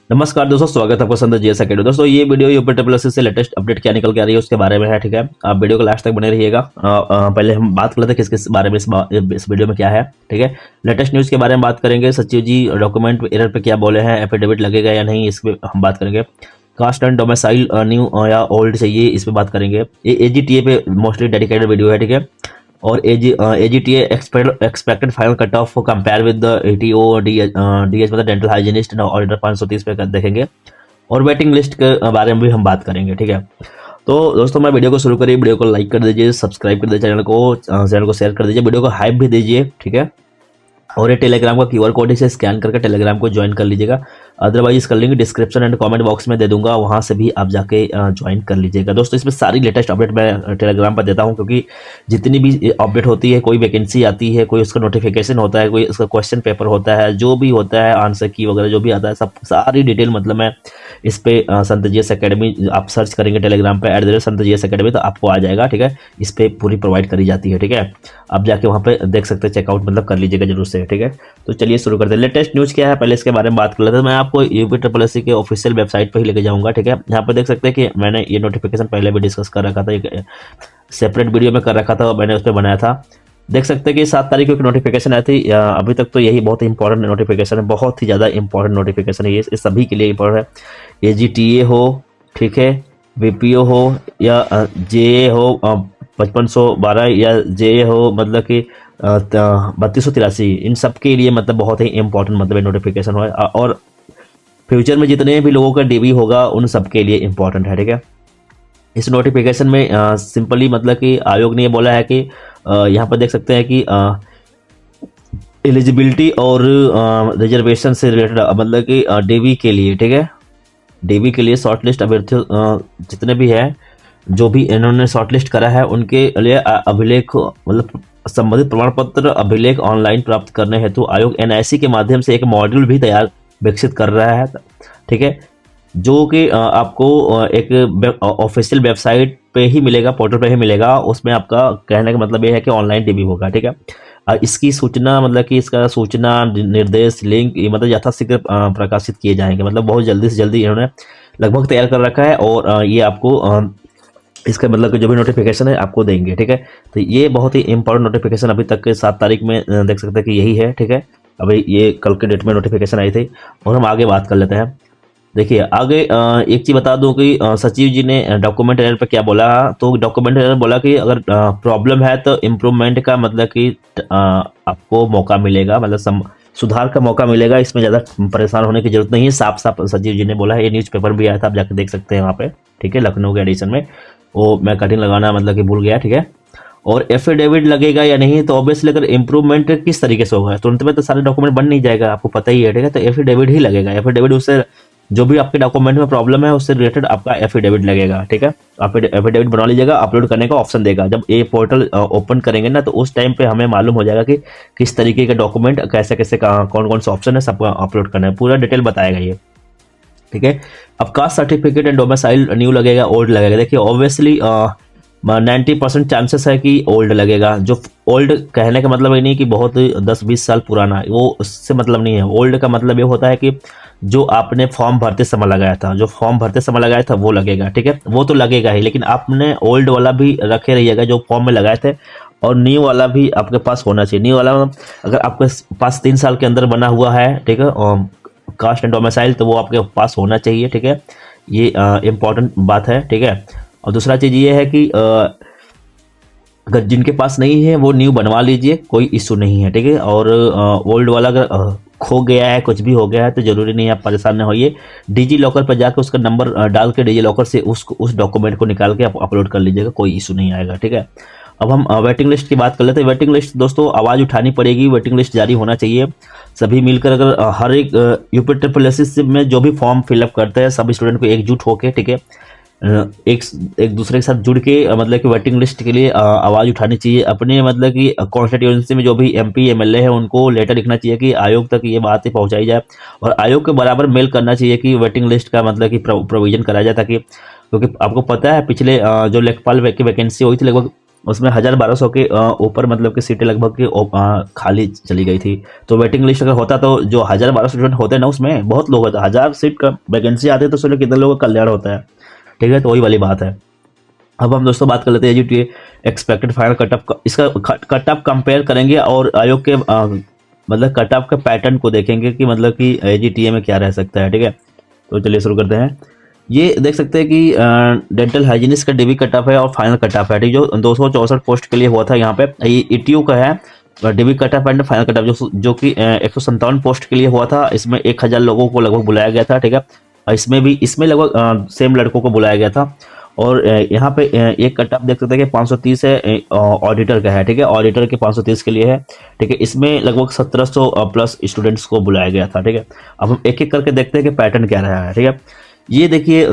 नमस्कार दोस्तों, स्वागत है आपका संदर्भ जीएस एकेडमी। दोस्तों ये वीडियो यूपी ट्रिपल एसएससी से लेटेस्ट अपडेट क्या निकल के आ रही है उसके बारे में है। ठीक है, आप वीडियो को लास्ट तक बने रहिएगा। पहले हम बात कर लेते हैं किस किस बारे में इस वीडियो में क्या है। ठीक है, लेटेस्ट न्यूज़ के बारे में बात करेंगे। सचिव जी डॉक्यूमेंट एरर पे क्या बोले हैं, एफिडेविट लगेगा या नहीं, इस पर हम बात करेंगे। कास्ट एंड डोमिसाइल न्यू या ओल्ड चाहिए, इस पर बात करेंगे। ये एजीटीए पे मोस्टली डेडिकेटेड वीडियो है। ठीक है, और AGTA expected final cut off compare with the ATO DH मतलब डेंटल हाइजीनिस्ट ऑर्डर 530 पे देखेंगे। और वेटिंग लिस्ट के बारे में भी हम बात करेंगे। ठीक है, तो दोस्तों मैं वीडियो को शुरू करिए, वीडियो को लाइक कर दीजिए, सब्सक्राइब कर दीजिए, चैनल को शेयर कर दीजिए, वीडियो को हाइप भी दीजिए। ठीक है, और ये टेलीग्राम का क्यूआर कोड इसे स्कैन करके टेलीग्राम को ज्वाइन कर लीजिएगा। अदरवाइज इसका link description and comment box में दे दूंगा, वहां से भी आप जाके ज्वाइन कर लीजिएगा। दोस्तों इसमें सारी लेटेस्ट अपडेट मैं टेलीग्राम पर देता हूं, क्योंकि जितनी भी अपडेट होती है, कोई वैकेंसी आती है, कोई उसका नोटिफिकेशन होता है, कोई उसका क्वेश्चन पेपर होता है, जो भी होता है, आंसर की वगैरह जो भी आता है, सब सारी डिटेल मतलब मैं इस पे संत जीएस एकेडमी आप सर्च करेंगे टेलीग्राम पे @संत जीएस एकेडमी तो आपको आ जाएगा। ठीक है, इस पे पूरी प्रोवाइड करी जाती है। ठीक है, आप जाके वहाँ पे देख सकते हैं, चेकआउट मतलब कर लीजिएगा जरूर से। ठीक है, तो चलिए शुरू करते हैं। लेटेस्ट न्यूज़ क्या है पहले इसके बारे में बात कर लेते हैं। मैं आपको यूपी ट्रिपल एससी के ऑफिशियल वेबसाइट पर ही लेके जाऊंगा। ठीक है, यहाँ पे देख सकते हैं कि मैंने ये नोटिफिकेशन पहले भी डिस्कस कर रखा था, एक सेपरेट वीडियो में कर रखा था, मैंने उस पर बनाया था। देख सकते हैं कि 7 तारीख को एक नोटिफिकेशन आई थी। अभी तक तो यही बहुत ही इंपॉर्टेंट नोटिफिकेशन है, बहुत ही ज़्यादा इंपॉर्टेंट नोटिफिकेशन है ये सभी के लिए इंपॉर्टेंट है। एजीटीए हो, ठीक है, बीपीओ हो या जेए हो 5512 या जेए हो मतलब कि 3283, इन सब के लिए मतलब बहुत ही इंपॉर्टेंट मतलब नोटिफिकेशन हो। और फ्यूचर में जितने भी लोगों का डीबी होगा उन सब के लिए इंपॉर्टेंट है। ठीक है, इस नोटिफिकेशन में सिंपली मतलब कि आयोग ने ये बोला है कि यहाँ पर देख सकते हैं कि एलिजिबिलिटी और रिजर्वेशन से रिलेटेड मतलब कि डीबी के लिए, ठीक है, डीबी के लिए शॉर्ट लिस्ट अभ्यर्थियों जितने भी हैं, जो भी इन्होंने शॉर्ट लिस्ट करा है, उनके लिए अभिलेख मतलब संबंधित प्रमाण पत्र अभिलेख ऑनलाइन प्राप्त करने हेतु आयोग एनआईसी के माध्यम से एक मॉड्यूल भी तैयार विकसित कर रहा है। ठीक है, जो कि आपको एक ऑफिशियल वेबसाइट पे ही मिलेगा, पोर्टल पे ही मिलेगा। उसमें आपका कहने का मतलब ये है कि ऑनलाइन डीबी होगा। ठीक है, इसकी सूचना मतलब कि इसका सूचना निर्देश लिंक ये मतलब यथाशीघ्र प्रकाशित किए जाएंगे। मतलब बहुत जल्दी से जल्दी इन्होंने लगभग तैयार कर रखा है और ये आपको इसका मतलब कि जो भी नोटिफिकेशन है आपको देंगे। ठीक है, तो ये बहुत ही इंपॉर्टेंट नोटिफिकेशन अभी तक के 7 तारीख में देख सकते हैं कि यही है। ठीक है, अभी ये कल के डेट में नोटिफिकेशन आई थी और हम आगे बात कर लेते हैं। देखिए आगे एक चीज़ बता दूं कि सचिव जी ने डॉक्यूमेंट एरर पे क्या बोला। तो डॉक्यूमेंट एरर बोला कि अगर प्रॉब्लम है तो इम्प्रूवमेंट का मतलब कि आपको मौका मिलेगा, मतलब सुधार का मौका मिलेगा। इसमें ज़्यादा परेशान होने की जरूरत नहीं है, साफ साफ सचिव जी ने बोला है। ये न्यूज़पेपर भी आया था, आप जाकर देख सकते हैं वहाँ पे। ठीक है, लखनऊ के एडिशन में, वो मैं कटिंग लगाना मतलब कि भूल गया। ठीक है, और एफिडेविट लगेगा या नहीं, तो ऑब्वियसली अगर इंप्रूवमेंट किस तरीके से होगा, तुरंत में तो सारे डॉक्यूमेंट बन नहीं जाएगा, आपको पता ही है। ठीक है, तो एफिडेविट ही लगेगा। एफिडेविट उससे जो भी आपके डॉक्यूमेंट में प्रॉब्लम है उससे रिलेटेड आपका एफिडेविट लगेगा। ठीक है, आप एफिडेविट बना लीजिएगा, अपलोड करने का ऑप्शन देगा। जब ये पोर्टल ओपन करेंगे ना, तो उस टाइम पे हमें मालूम हो जाएगा कि किस तरीके के डॉक्यूमेंट कैसे कैसे कौन कौन से ऑप्शन है, सबका अपलोड करना है, पूरा डिटेल बताएगा ये। ठीक है, अब caste certificate and domicile new लगेगा, ओल्ड लगेगा। देखिए ऑब्वियसली 90% चांसेस है कि ओल्ड लगेगा। जो ओल्ड कहने का मतलब ये नहीं कि बहुत 10-20 साल पुराना, वो उससे मतलब नहीं है। ओल्ड का मतलब ये होता है कि जो आपने फॉर्म भरते समय लगाया था, जो फॉर्म भरते समय लगाया था वो लगेगा। ठीक है, वो तो लगेगा ही, लेकिन आपने ओल्ड वाला भी रखे रहिएगा जो फॉर्म में लगाए थे, और न्यू वाला भी आपके पास होना चाहिए। न्यू वाला अगर आपके पास 3 साल के अंदर बना हुआ है, ठीक है, कास्ट एंड डोमिसाइल, तो वो आपके पास होना चाहिए। ठीक है, ये इम्पॉर्टेंट बात है। ठीक है, और दूसरा चीज़ ये है कि अगर जिनके पास नहीं है वो न्यू बनवा लीजिए, कोई इशू नहीं है। ठीक है, और ओल्ड वाला अगर खो गया है, कुछ भी हो गया है, तो जरूरी नहीं है, आप परेशान न होइए। डिजी लॉकर पर जाकर उसका नंबर डाल के डिजी लॉकर से उस डॉक्यूमेंट को निकाल के आप अपलोड कर लीजिएगा, कोई इशू नहीं आएगा। ठीक है, अब हम वेटिंग लिस्ट की बात कर लेते हैं। वेटिंग लिस्ट दोस्तों आवाज़ उठानी पड़ेगी, वेटिंग लिस्ट जारी होना चाहिए। सभी मिलकर अगर हर एक यूपी ट्रिपल एसएससी में जो भी फॉर्म फिलअप करते हैं, सब स्टूडेंट को एकजुट होकर, ठीक है, एक दूसरे के साथ जुड़ के मतलब कि वेटिंग लिस्ट के लिए आवाज़ उठानी चाहिए। अपने मतलब कि कॉन्स्टिट्यूंसी में जो भी एमपी एमएलए है उनको लेटर लिखना चाहिए कि आयोग तक ये बात पहुंचाई जाए, और आयोग के बराबर मेल करना चाहिए कि वेटिंग लिस्ट का मतलब कि प्रोविजन कराया जाए, ताकि क्योंकि आपको पता है पिछले जो लेखपाल की वैकेंसी हुई थी लगभग उसमें 1000-1200 के ऊपर मतलब कि सीटें लगभग की खाली चली गई थी। तो वेटिंग लिस्ट अगर होता तो जो 1000-1200 स्टूडेंट होते हैं ना, उसमें बहुत लोग होते, 1000 सीट का वैकेंसी आती है तो सोचो कितने लोगों का कल्याण होता है। ठीक है, तो वही वाली बात है। अब हम दोस्तों बात कर लेते हैं AGTA expected final cut of, इसका कट ऑफ कंपेयर करेंगे और आयोग के मतलब कट ऑफ का पैटर्न को देखेंगे कि मतलब कि एजीटीए में क्या रह सकता है। ठीक है, तो चलिए शुरू करते हैं। ये देख सकते हैं कि डेंटल हाइजीनिस्ट का डीबी कट ऑफ है और फाइनल कट ऑफ है। ठीक, जो 264 पोस्ट के लिए हुआ था यहाँ पे, ये ईटीयू का है dB cut off and final cut of, जो कि 157 पोस्ट के लिए हुआ था। इसमें 1000 लोगों को लगभग बुलाया गया था। ठीक है, इसमें भी इसमें लगभग सेम लड़कों को बुलाया गया था। और यहाँ पे एक कट ऑफ देख सकते हैं कि 530 है, ऑडिटर का है। ठीक है, ऑडिटर के 530 के लिए है। ठीक है, इसमें लगभग 1700 प्लस स्टूडेंट्स को बुलाया गया था। ठीक है, अब हम एक एक करके देखते हैं कि पैटर्न क्या रहा है। ठीक है, ये देखिए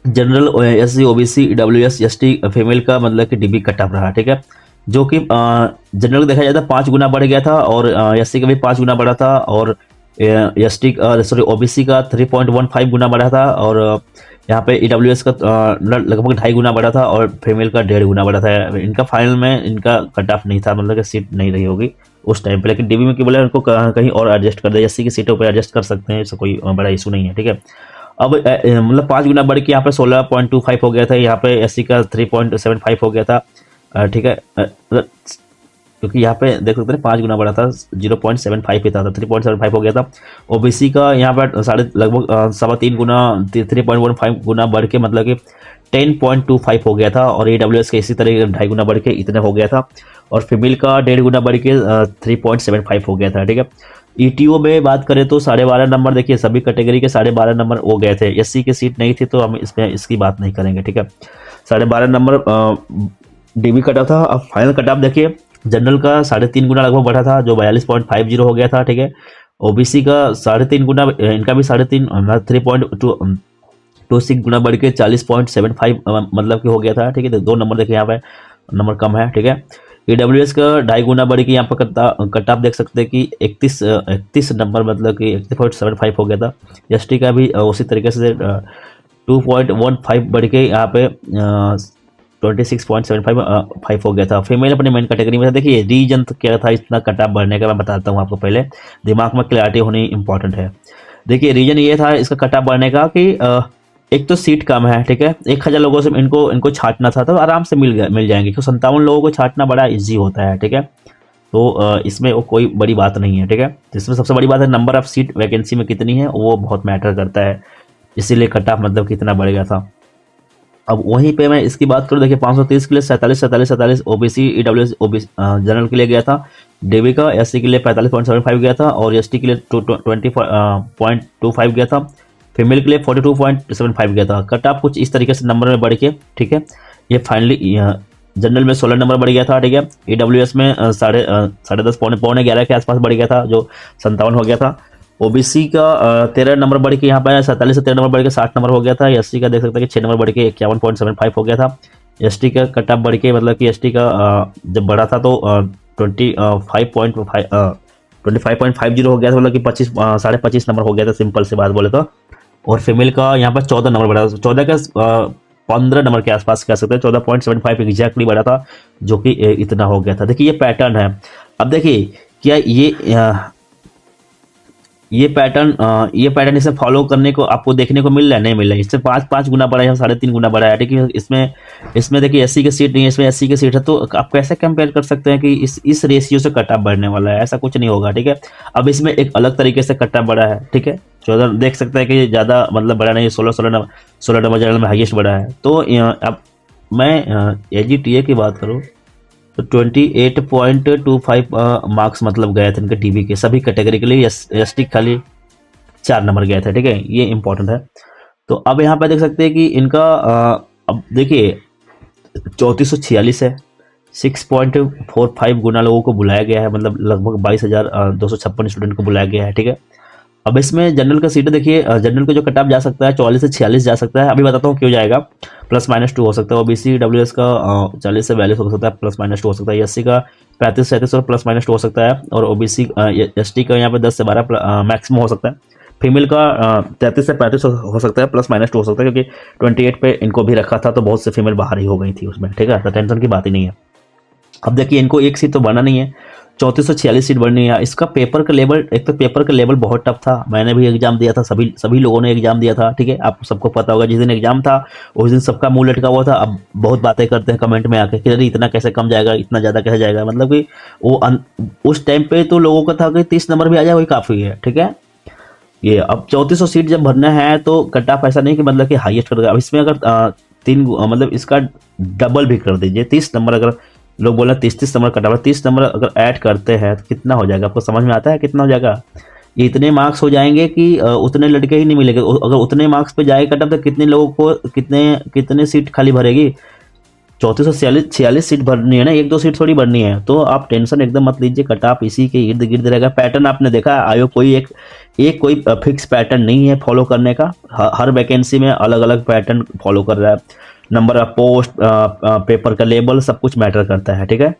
general, SC, OBC, EWS, ST female का मतलब कि डीबी कट ऑफ रहा। ठीक है, जो कि जनरल देखा जाता है 5 गुना बढ़ गया था, और एससी का भी 5 गुना बढ़ा था, और एसटी सॉरी ओबीसी का 3.15 गुना बढ़ा था, और यहाँ पे ईडब्ल्यूएस का लगभग 2.5 गुना बढ़ा था, और फीमेल का 1.5 गुना बढ़ा था। इनका फाइनल में इनका कट ऑफ नहीं था, मतलब कि सीट नहीं रही होगी उस टाइम पे, लेकिन डीबी में क्या बोला उनको कहीं और एडजस्ट कर दे, एससी की सीटों पर एडजस्ट कर सकते हैं, इससे कोई बड़ा इशू नहीं है। ठीक है, अब मतलब 5 गुना बढ़ के यहाँ पे 16.25 हो गया था, यहाँ पे एससी का 3.75 हो गया था। ठीक है, क्योंकि यहाँ पे देख सकते हैं 5 गुना बढ़ा था, 0.75 ही था, 3.75 हो गया था। ओबीसी का यहाँ पर लगभग 3.25 गुना, 3.15 गुना बढ़ के मतलब कि 10.25 हो गया था, और ईडब्ल्यूएस का इसी तरह 2.5 गुना बढ़ के इतना हो गया था, और फीमेल का 1.5 गुना बढ़ के 3.75 हो गया था। ठीक है, ईटीओ में बात करें तो 12.5 नंबर, देखिए सभी कैटेगरी के 12.5 नंबर हो गए थे। एससी की सीट नहीं थी तो हम इसमें इसकी बात नहीं करेंगे। ठीक है, 12.5 नंबर डीबी कट ऑफ था। अब फाइनल कट ऑफ देखिए, जनरल का 3.5 गुना लगभग बढ़ा था, जो 42.50 हो गया था। ठीक है, ओबीसी का 3.5 गुना, इनका भी 3.26 गुना बढ़ के 40.75 मतलब कि हो गया था। ठीक है, तो 2 नंबर देखिए यहाँ पे नंबर कम है। ठीक है, ईडब्ल्यूएस का 2.5 गुना बढ़ के यहाँ पर कट ऑफ देख सकते हैं कि 31 नंबर मतलब कि 31.75 हो गया था। एसटी का भी उसी तरीके से 2.15 बढ़ के यहाँ पे 26.75 हो गया था। फीमेल अपने मेन कैटेगरी में था। देखिए रीजन तो क्या था इतना कट ऑफ बढ़ने का, मैं बताता हूँ आपको, पहले दिमाग में क्लैरिटी होनी इंपॉर्टेंट है। देखिए रीजन ये था इसका कट ऑफ बढ़ने का कि एक तो सीट कम है। ठीक है, 1000 लोगों से इनको छांटना था तो आराम से मिल जाएंगे, क्योंकि 57 लोगों को छांटना बड़ा इजी होता है। ठीक है, तो इसमें वो कोई बड़ी बात नहीं है। ठीक है, इसमें सबसे बड़ी बात है नंबर ऑफ सीट वैकेंसी में कितनी है, वो बहुत मैटर करता है, इसीलिए कट ऑफ मतलब कितना बढ़ गया था। अब वहीं पे मैं इसकी बात करूँ, देखिए 530 के लिए 47 ओबीसी, ईडब्ल्यूएस ओबीसी जनरल के लिए गया था। डीबी का एससी के लिए 45.75 गया था, और एसटी के लिए 20.25 गया था। फीमेल के लिए 42.75 गया था। कट ऑफ कुछ इस तरीके से नंबर में बढ़ के, ठीक है, ये फाइनली जनरल में 16 नंबर बढ़ गया था। ठीक है, ईडब्ल्यूएस में 10.5 पौने 11 के आसपास बढ़ गया था, जो 57 हो गया था। ओबीसी का 13 नंबर बढ़ के यहाँ पर 47 से 13 नंबर बढ़ के 60 नंबर हो गया था। एसटी का देख सकते हैं कि 6 नंबर बढ़ के 51.75 हो गया था। एसटी का कट ऑफ बढ़ के मतलब कि एसटी का जब बढ़ा था तो 25.50 हो गया था, मतलब कि 25 नंबर हो गया था, सिंपल से बात बोले तो। और फीमेल का यहाँ पर 14 नंबर बढ़ा था, 14 का 15 नंबर के आसपास कह सकते हैं, 14.75 एग्जैक्टली बढ़ा था, जो कि इतना हो गया था। देखिए ये पैटर्न है। अब देखिए क्या ये पैटर्न इसे फॉलो करने को आपको देखने को मिल रहा है, नहीं मिल रहा है। इससे 5 गुना बढ़ा है, 3.5 गुना बढ़ा है। ठीक है, इसमें देखिए एससी की सीट नहीं है, इसमें एससी की सीट है, तो आप कैसे कंपेयर कर सकते हैं कि इस रेशियो से कट ऑफ बढ़ने वाला है, ऐसा कुछ नहीं होगा। ठीक है, अब इसमें एक अलग तरीके से कट ऑफ बढ़ा है। ठीक है, 14 देख सकते हैं कि ज़्यादा मतलब बढ़ा नहीं, 16 नंबर जनरल में हाईएस्ट बढ़ा है। तो अब मैं एजीटीए की बात करूँ तो 28.25 मार्क्स मतलब गए थे इनके डीबी के सभी कैटेगरी के लिए। एसटी खाली 4 नंबर गए थे। ठीक है, ये इंपॉर्टेंट है। तो अब यहाँ पे देख सकते हैं कि इनका अब देखिए 3446 है, 6.45 गुना लोगों को बुलाया गया है, मतलब लगभग 22,256 स्टूडेंट को बुलाया गया है। ठीक है, अब इसमें जनरल का सीट देखिए, जनरल का जो कट ऑफ जा सकता है 44 से 46 जा सकता है। अभी बताता हूँ क्यों जाएगा, +-2 हो सकता है। ओबीसी डब्ल्यूएस का 40 से 42 हो सकता है, +-2 हो सकता है। एससी का 35 से 37 और +-2 हो सकता है, और ओबीसी एसटी का यहाँ पे 10 से 12 मैक्सिमम हो सकता है। फीमेल का 33 से 35 हो सकता है, प्लस माइनस 2 हो सकता है, क्योंकि 28 पे इनको भी रखा था तो बहुत से फीमेल बाहर ही हो गई थी उसमें, ठीक है, तो टेंशन की बात ही नहीं है। अब देखिए इनको एक सीट तो बढ़ना नहीं है, 3446 सीट बढ़नी है। इसका पेपर का लेवल, एक तो पेपर का लेवल बहुत टफ था, मैंने भी एग्जाम दिया था, सभी सभी लोगों ने एग्जाम दिया था, ठीक है, आपको सबको पता होगा जिस दिन एग्जाम था उस दिन सबका मुंह लटका हुआ था। अब बहुत बातें करते हैं कमेंट में आके कि अरे इतना कैसे कम जाएगा, इतना ज़्यादा कैसे जाएगा, मतलब कि उस टाइम पे तो लोगों का था कि 30 नंबर भी आ जाए वही काफ़ी है, ठीक है। ये अब 3400 सीट जब भरना है तो कट ऑफ ऐसा नहीं कि मतलब कि हाईएस्ट कर देगा। अब इसमें अगर मतलब इसका डबल भी कर दीजिए, 30 नंबर, अगर लोग बोला 30 नंबर कट ऑफ, 30 नंबर अगर ऐड करते हैं तो कितना हो जाएगा, आपको समझ में आता है कितना हो जाएगा? ये इतने मार्क्स हो जाएंगे कि उतने लड़के ही नहीं मिलेंगे। अगर उतने मार्क्स पे जाए कट ऑफ तो कितने लोगों को, कितने कितने सीट खाली भरेगी? 3446 सीट भरनी है ना, एक दो सीट थोड़ी भरनी है। तो आप टेंशन एकदम मत लीजिए, कट ऑफ इसी के इर्द गिर्द रहेगा। पैटर्न आपने देखा, आयोग कोई एक कोई फिक्स पैटर्न नहीं है फॉलो करने का, हर वैकेंसी में अलग अलग पैटर्न फॉलो कर रहा है। नंबर ऑफ पोस्ट, पेपर का लेवल, सब कुछ मैटर करता है, ठीक है।